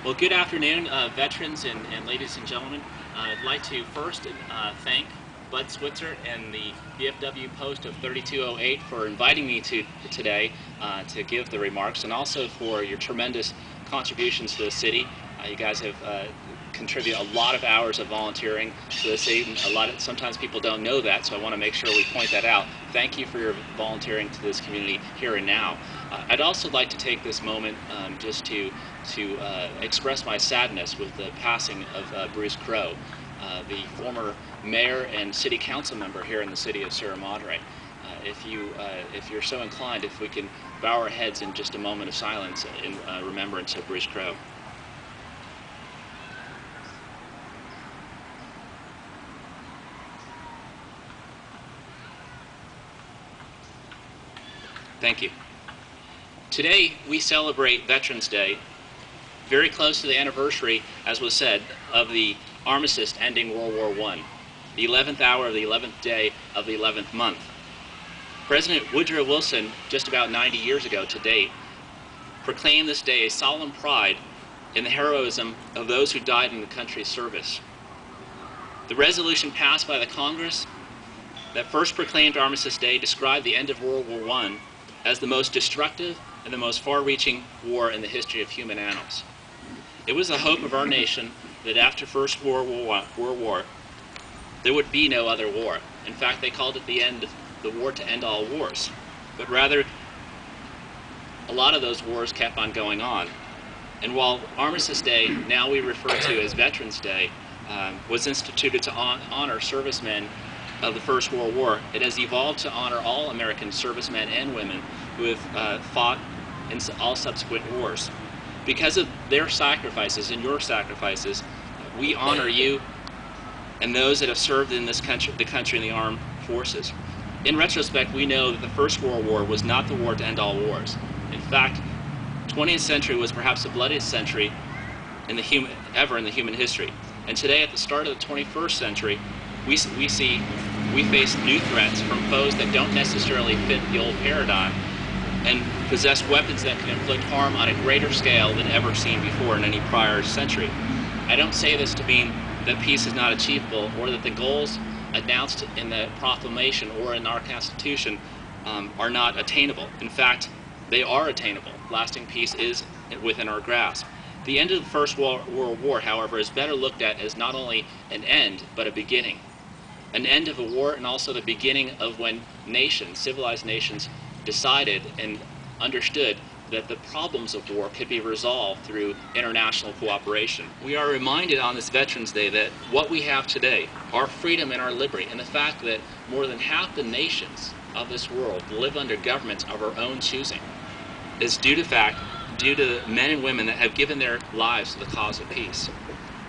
Well, good afternoon, veterans and ladies and gentlemen. I'd like to first thank Bud Switzer and the VFW Post of 3208 for inviting me today to give the remarks, and also for your tremendous contributions to the city. You guys have contributed a lot of hours of volunteering to the city. Sometimes people don't know that, so I want to make sure we point that out. Thank you for your volunteering to this community here and now. I'd also like to take this moment just to express my sadness with the passing of Bruce Crow, the former mayor and city council member here in the city of Sierra Madre. If you're so inclined, if we can bow our heads in just a moment of silence in remembrance of Bruce Crow. Thank you. Today we celebrate Veterans Day, very close to the anniversary, as was said, of the armistice ending World War I, the 11th hour of the 11th day of the 11th month. President Woodrow Wilson, just about 90 years ago to date, proclaimed this day a solemn pride in the heroism of those who died in the country's service. The resolution passed by the Congress that first proclaimed Armistice Day described the end of World War I as the most destructive and the most far-reaching war in the history of human annals. It was the hope of our nation that after First World War, there would be no other war. In fact, they called it the war to end all wars. But rather, a lot of those wars kept on going on. And while Armistice Day, now we refer to as Veterans Day, was instituted to honor servicemen of the First World War, it has evolved to honor all American servicemen and women who have fought in all subsequent wars. Because of their sacrifices and your sacrifices, we honor you and those that have served in this country, the country in the armed forces. In retrospect, we know that the First World War was not the war to end all wars. In fact, 20th century was perhaps the bloodiest century ever in the human history. And today, at the start of the 21st century, we face new threats from foes that don't necessarily fit the old paradigm and possess weapons that can inflict harm on a greater scale than ever seen before in any prior century. I don't say this to mean that peace is not achievable or that the goals announced in the proclamation or in our Constitution are not attainable. In fact, they are attainable. Lasting peace is within our grasp. The end of the First World War, however, is better looked at as not only an end, but a beginning. An end of a war and also the beginning of when nations, civilized nations, decided and understood that the problems of war could be resolved through international cooperation. We are reminded on this Veterans Day that what we have today, our freedom and our liberty, and the fact that more than half the nations of this world live under governments of our own choosing, is due to the men and women that have given their lives to the cause of peace.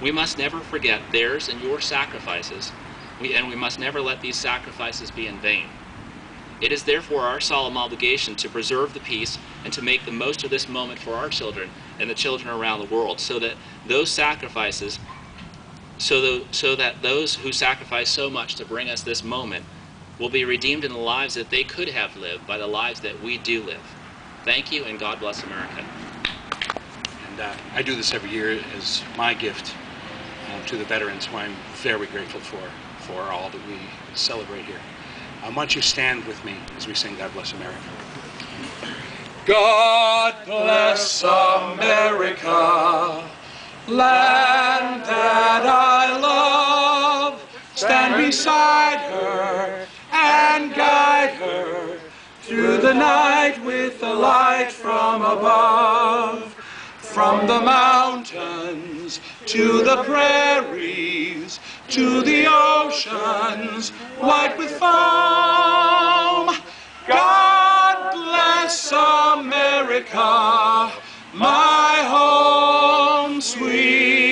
We must never forget theirs and your sacrifices, and we must never let these sacrifices be in vain. It is therefore our solemn obligation to preserve the peace and to make the most of this moment for our children and the children around the world, so that those sacrifices, so that those who sacrifice so much to bring us this moment will be redeemed in the lives that they could have lived by the lives that we do live. Thank you, and God bless America. And I do this every year as my gift to the veterans, who I'm very grateful for all that we celebrate here. Why don't you stand with me as we sing God Bless America. God bless America, land that I love. Stand beside her and guide her through the night with the light from above. From the mountains to the prairies, to the oceans white with foam. God bless America, my home sweet